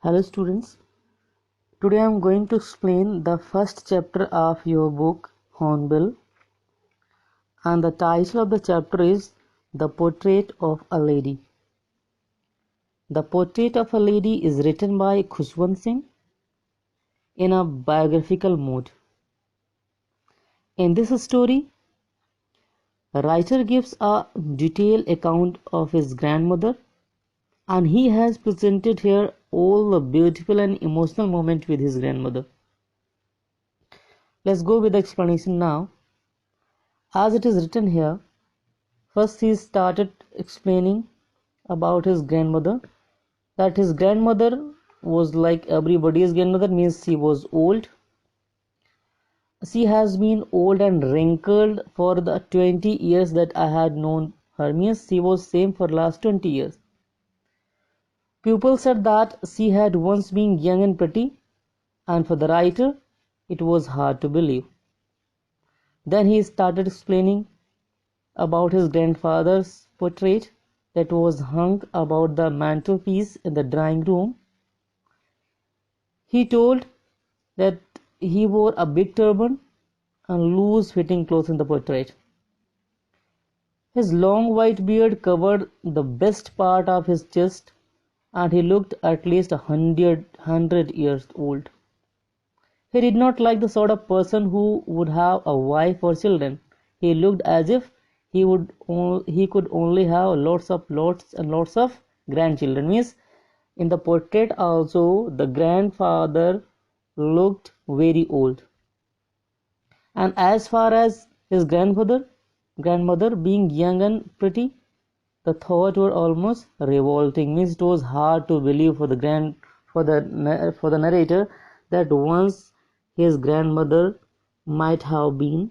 Hello students, today I am going to explain the first chapter of your book Hornbill, and the title of the chapter is The Portrait of a Lady. The Portrait of a Lady is written by Khushwant Singh in a biographical mode. In this story, the writer gives a detailed account of his grandmother, and he has presented here all the beautiful and emotional moments with his grandmother. Let's go with the explanation now. As it is written here, first he started explaining about his grandmother, that his grandmother was like everybody's grandmother, means she was old. She has been old and wrinkled for the 20 years that I had known her, means she was same for last 20 years. People said that she had once been young and pretty, and for the writer it was hard to believe. Then he started explaining about his grandfather's portrait that was hung about the mantelpiece in the drawing room. He told that he wore a big turban and loose fitting clothes in the portrait. His long white beard covered the best part of his chest, and he looked at least 100 years old. He did not like the sort of person who would have a wife or children. He looked as if he could only have lots of grandchildren. Means in the portrait also the grandfather looked very old. And as far as his grandmother being young and pretty, the thought were almost revolting. Means it was hard to believe for the narrator that once his grandmother might have been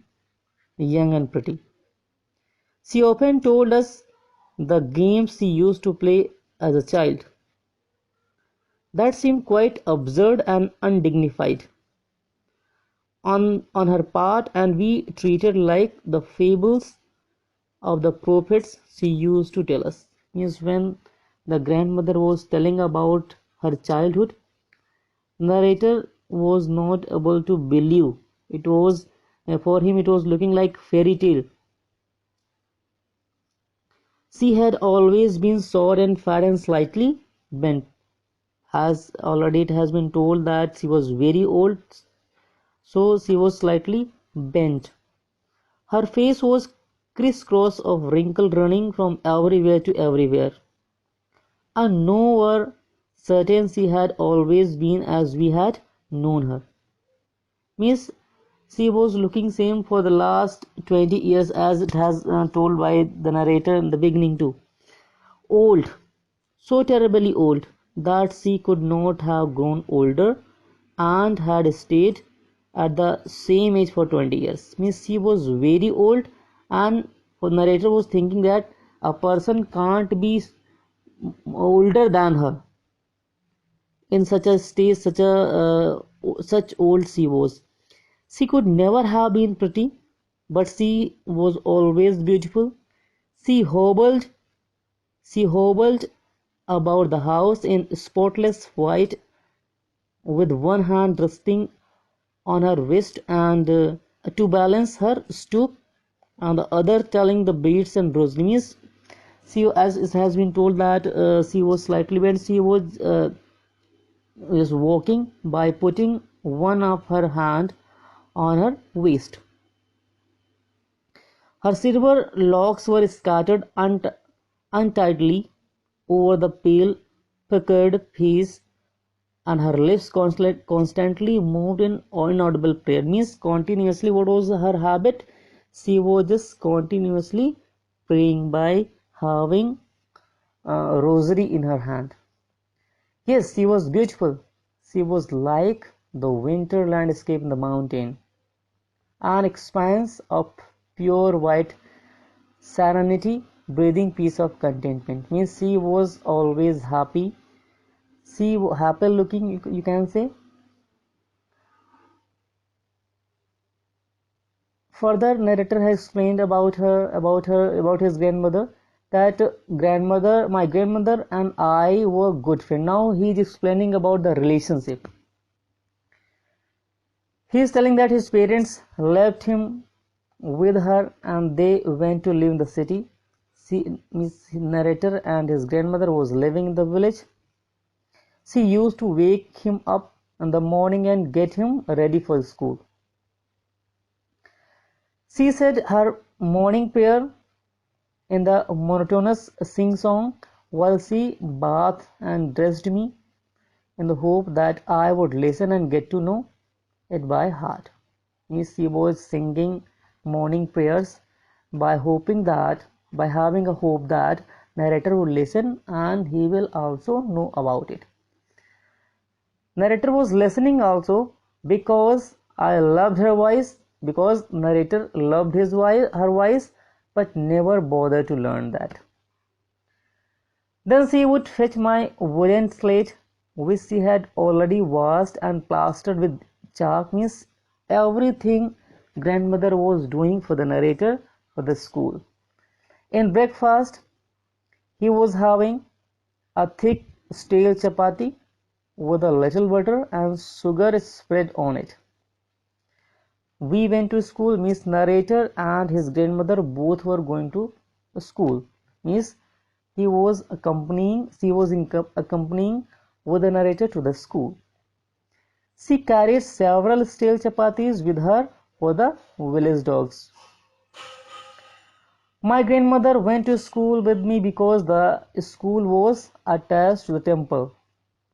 young and pretty. She often told us the games she used to play as a child. That seemed quite absurd and undignified on her part, and we treated like the fables of the prophets she used to tell us. Means when the grandmother was telling about her childhood, narrator was not able to believe. It was for him it was looking like fairy tale. She had always been short and fat and slightly bent. As already it has been told that she was very old, so she was slightly bent. Her face was crisscross of wrinkles running from everywhere to everywhere, and no were certain she had always been as we had known her. Means she was looking same for the last 20 years, as it has told by the narrator in the beginning too. Old, so terribly old that she could not have grown older and had stayed at the same age for 20 years. Means she was very old, and the narrator was thinking that a person can't be older than her in such a stage, such old she was. She could never have been pretty, but she was always beautiful. She hobbled she hobbled about the house in spotless white, with one hand resting on her wrist and to balance her stoop, and the other telling the beads and rosaries. She, as it has been told that she was slightly bent. She was walking by putting one of her hand on her waist. Her silver locks were scattered untidily over the pale, puckered face, and her lips constantly moved in inaudible prayer. Means continuously, what was her habit? She was just continuously praying by having a rosary in her hand. Yes, she was beautiful. She was like the winter landscape in the mountain, an expanse of pure white serenity, breathing peace of contentment. Means she was always happy. She happy looking, you can say. Further, narrator has explained about his grandmother, that my grandmother and I were good friends. Now he is explaining about the relationship. He is telling that his parents left him with her and they went to live in the city. His narrator and his grandmother was living in the village. She used to wake him up in the morning and get him ready for school. She said her morning prayer in the monotonous sing-song while she bathed and dressed me in the hope that I would listen and get to know it by heart. She was singing morning prayers by having a hope that narrator would listen and he will also know about it. Narrator was listening also because I loved her voice, because narrator loved her voice, but never bothered to learn that. Then she would fetch my wooden slate, which she had already washed and plastered with chalk. Means everything grandmother was doing for the narrator for the school. In breakfast, he was having a thick stale chapati with a little butter and sugar spread on it. We went to school. Miss narrator and his grandmother both were going to school. Miss she was accompanying with the narrator to the school. She carried several stale chapatis with her for the village dogs. My grandmother went to school with me because the school was attached to the temple.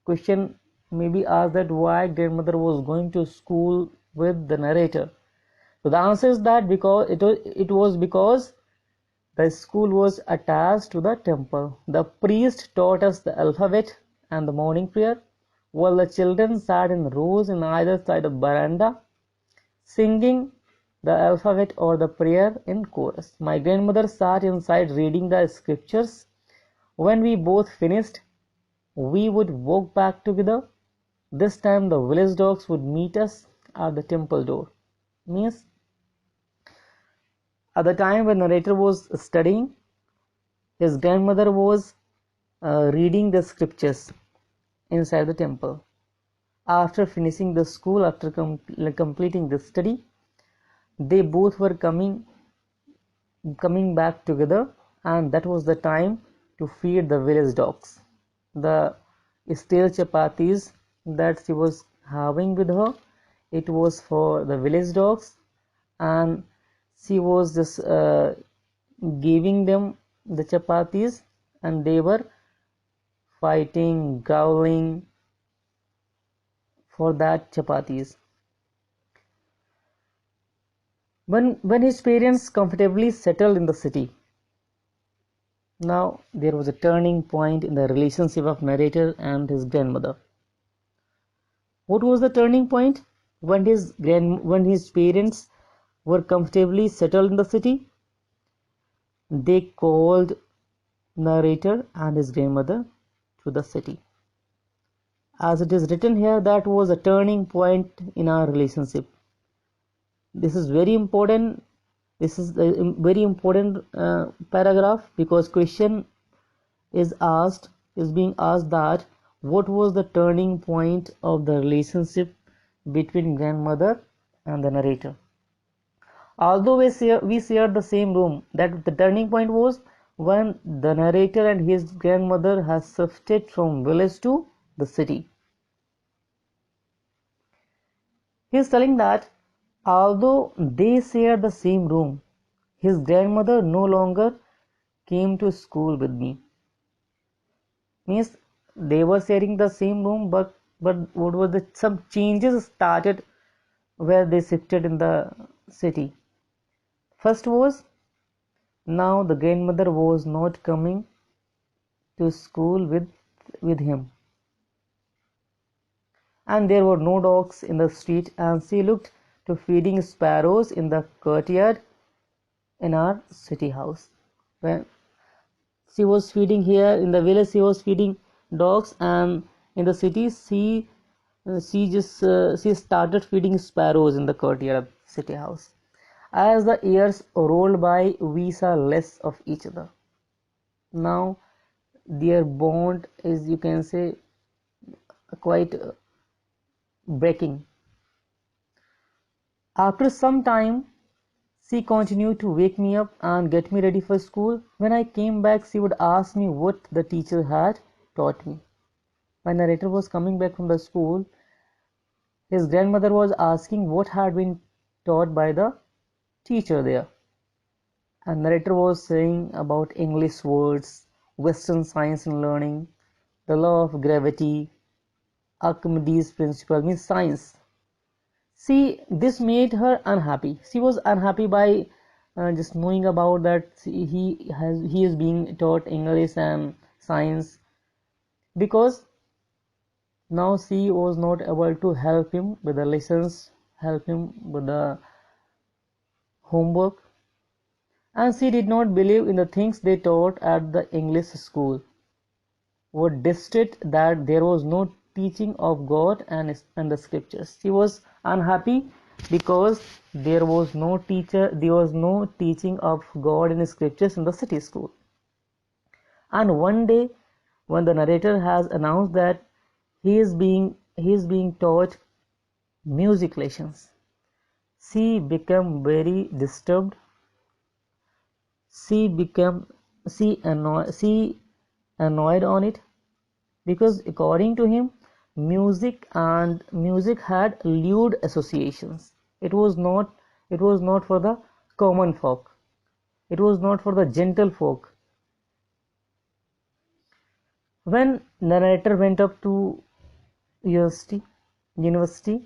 Question may be asked that why grandmother was going to school with the narrator. So the answer is that because it was because the school was attached to the temple. The priest taught us the alphabet and the morning prayer, while the children sat in rows in either side of veranda, singing the alphabet or the prayer in chorus. My grandmother sat inside reading the scriptures. When we both finished, we would walk back together. This time the village dogs would meet us at the temple door. Means at the time when narrator was studying, his grandmother was reading the scriptures inside the temple. After finishing the school, after completing the study, they both were coming back together, and that was the time to feed the village dogs. The stale chapatis that she was having with her, it was for the village dogs, and she was just giving them the chapatis, and they were fighting, growling for that chapatis. When his parents comfortably settled in the city, now there was a turning point in the relationship of narrator and his grandmother. What was the turning point? When his parents were comfortably settled in the city, they called narrator and his grandmother to the city. As it is written here, that was a turning point in our relationship. This is very important. This is a very important paragraph, because question is being asked that what was the turning point of the relationship between grandmother and the narrator. Although we shared the same room, that the turning point was when the narrator and his grandmother has shifted from village to the city. He is telling that although they shared the same room, his grandmother no longer came to school with me. Means they were sharing the same room, but what was some changes started where they shifted in the city. First was, now the grandmother was not coming to school with him, and there were no dogs in the street, and she looked to feeding sparrows in the courtyard in our city house. When she was feeding here in the village, she was feeding dogs, and in the city she started feeding sparrows in the courtyard of city house. As the years rolled by, we saw less of each other. Now their bond is, you can say, quite breaking. After some time, she continued to wake me up and get me ready for school. When I came back, she would ask me what the teacher had taught me. My narrator was coming back from the school. His grandmother was asking what had been taught by the teacher there. And narrator was saying about English words, Western science and learning, the law of gravity, Archimedes' principle, means science. See, this made her unhappy. She was unhappy by just knowing about that he is being taught English and science, because now she was not able to help him with the lessons, help him with the homework, and she did not believe in the things they taught at the English school. Would dissed that there was no teaching of God and the scriptures. She was unhappy because there was no teaching of God and scriptures in the city school. And one day, when the narrator has announced that he is being taught music lessons, she became very disturbed. She became she annoyed on it, because according to him, music had lewd associations. It was not for the common folk. It was not for the gentle folk. When narrator went up to university, university,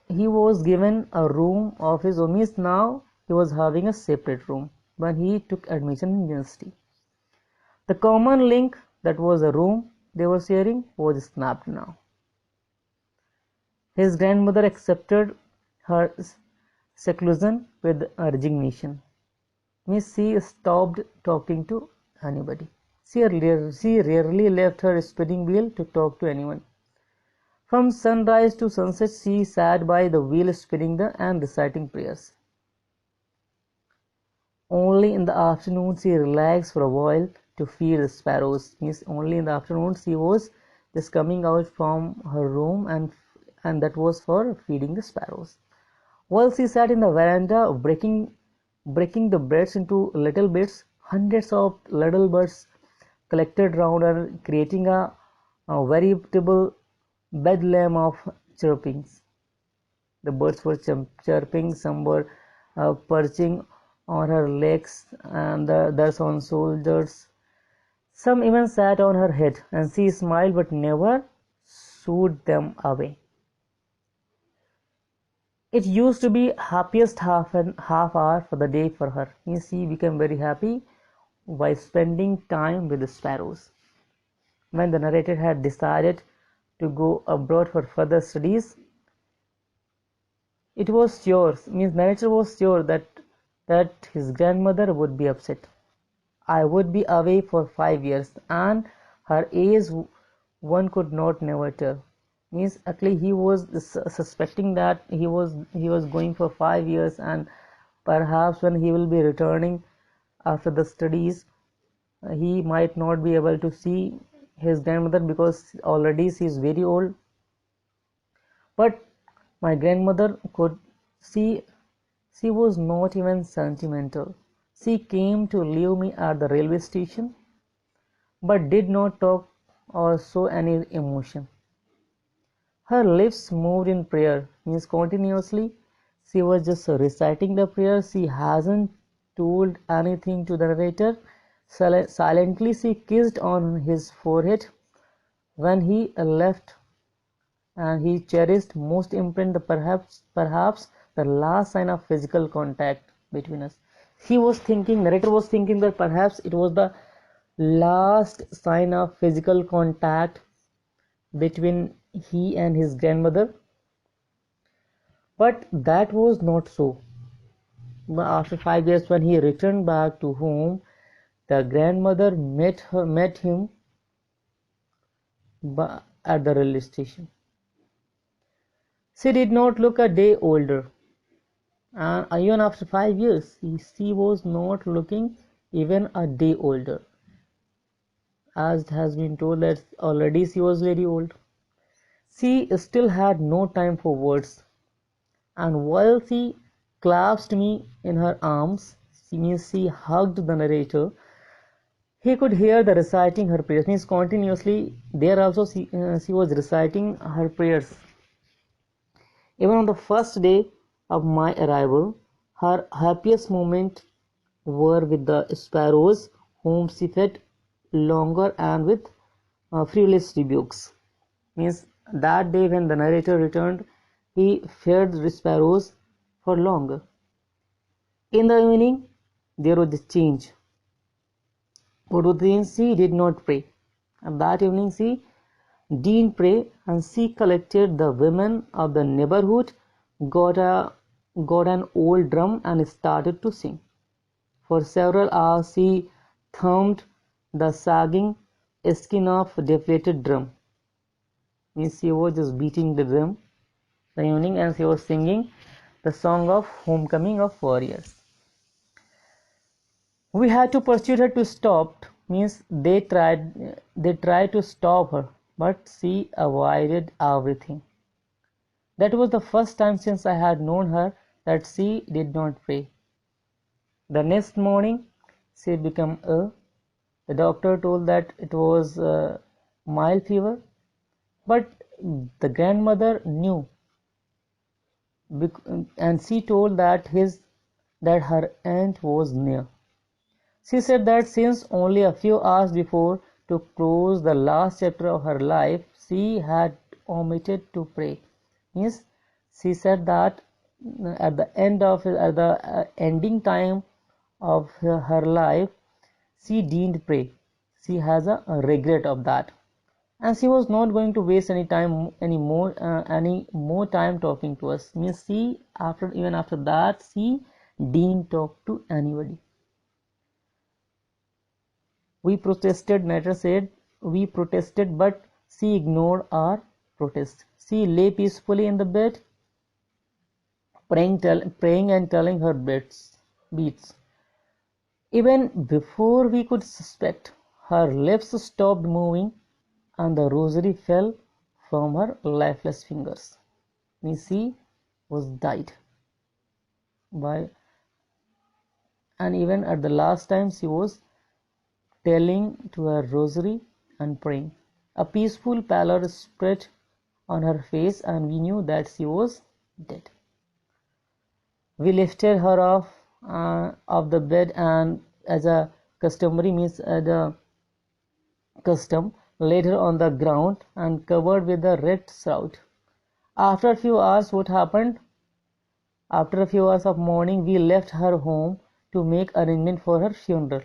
he was given a room of his own. Means now he was having a separate room when he took admission in university. The common link, that was a room they were sharing, was snapped now. His grandmother accepted her seclusion with resignation. Means she stopped talking to anybody. She rarely left her spinning wheel to talk to anyone. From sunrise to sunset, she sat by the wheel spinning and reciting prayers. Only in the afternoon she relaxed for a while to feed the sparrows. Means only in the afternoon she was just coming out from her room, and that was for feeding the sparrows. While she sat in the veranda, breaking the breads into little bits, hundreds of little birds collected round her, creating a veritable bedlam of chirpings. The birds were chirping, some were perching on her legs, and the others on shoulders. Some even sat on her head, and she smiled but never shooed them away. It used to be happiest half hour for the day for her. She became very happy by spending time with the sparrows. When the narrator had decided to go abroad for further studies, it was sure, means narrator was sure that his grandmother would be upset. I would be away for 5 years, and her age one could not never tell. Means actually he was suspecting that he was going for 5 years, and perhaps when he will be returning after the studies, he might not be able to see his grandmother because already she is very old. But my grandmother could see. She was not even sentimental. She came to leave me at the railway station, but did not talk or show any emotion. Her lips moved in prayer, means continuously. She was just reciting the prayer. She hasn't told anything to the narrator. Silently she kissed on his forehead when he left, and he cherished most imprint the perhaps the last sign of physical contact between us. Narrator was thinking that perhaps it was the last sign of physical contact between he and his grandmother, but that was not so. But after 5 years, when he returned back to home, the grandmother met him at the railway station. She did not look a day older, and even after 5 years, she was not looking even a day older. as it has been told that already she was very old. She still had no time for words, and while she clasped me in her arms, she hugged the narrator. He could hear the reciting her prayers. Means continuously there also she was reciting her prayers. Even on the first day of my arrival, her happiest moments were with the sparrows, whom she fed longer and with frivolous rebukes. Means that day when the narrator returned, he fed the sparrows for longer. In the evening, there was a change. What was the change? She did not pray. And that evening she didn't pray, and she collected the women of the neighborhood, got a got an old drum and started to sing. For several hours she thumped the sagging skin of deflated drum. Means she was just beating the drum the evening, and she was singing the song of homecoming of warriors. We had to pursue her to stop. Means they tried to stop her, but she avoided everything. That was the first time since I had known her that she did not pray. The next morning she became ill. The doctor told that it was mild fever, but the grandmother knew, and she told that her aunt was near. She said that since only a few hours before, to close the last chapter of her life, she had omitted to pray. Means she said that at the ending time of her life, she didn't pray. She has a regret of that, and she was not going to waste any more time talking to us. Means she after that she didn't talk to anybody. We protested, Nader said. We protested, but she ignored our protest. She lay peacefully in the bed, praying and telling her beats. Even before we could suspect, her lips stopped moving and the rosary fell from her lifeless fingers. She was died by, and even at the last time she was telling to her rosary and praying. A peaceful pallor spread on her face, and we knew that she was dead. We lifted her off the bed, and as a customary means the custom, laid her on the ground and covered with a red shroud. After a few hours, what happened? After a few hours of mourning, we left her home to make arrangement for her funeral.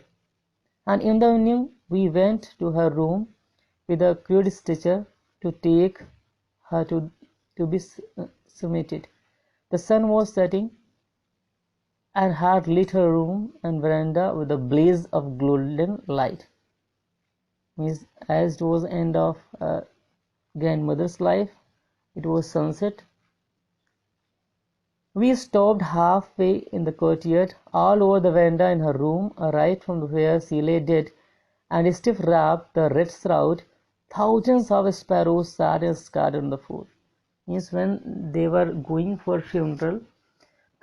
And in the evening, we went to her room with a crude stretcher to take her to be submitted. The sun was setting and had lit her room and veranda with a blaze of golden light. Means as it was end of grandmother's life, it was sunset. We stopped halfway in the courtyard, all over the veranda in her room, right from where she lay dead, and stiff wrapped the red shroud. Thousands of sparrows sat and scattered on the floor. Means when they were going for funeral,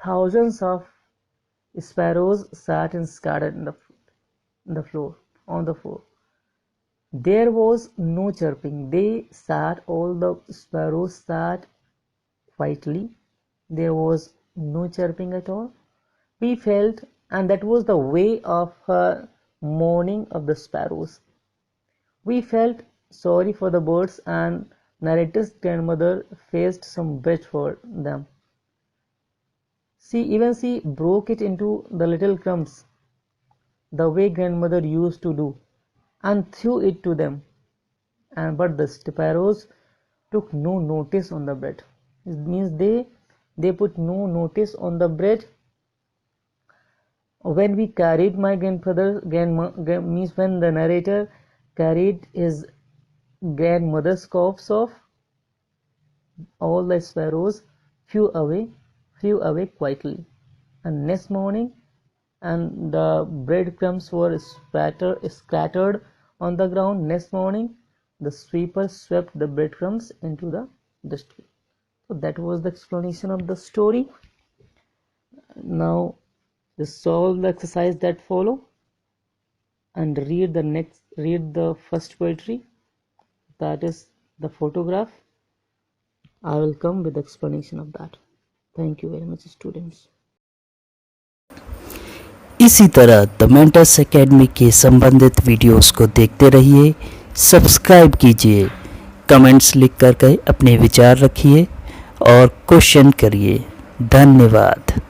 thousands of sparrows sat and scattered in the floor, on the floor. There was no chirping. All the sparrows sat quietly. There was no chirping at all. We felt, and that was the way of her mourning of the sparrows. We felt sorry for the birds, and narrator's grandmother faced some bread for them. She broke it into the little crumbs, the way grandmother used to do, and threw it to them. But the sparrows took no notice on the bread. It means they put no notice on the bread. When we carried my means when the narrator carried his grandmother's corpse off, all the sparrows flew away quietly. And next morning, and the breadcrumbs were scattered on the ground. Next morning, the sweeper swept the breadcrumbs into the dustbin. So that was the explanation of the story. Now just solve the exercise that follow and read the first poetry, that is the photograph. I will come with explanation of that. Thank you very much, students. इसी तरह the mentors academy के संबंधित videos को देखते रहिए, subscribe कीजिए, comments लिख कर के अपने विचार रखिए और क्वेश्चन करिए। धन्यवाद।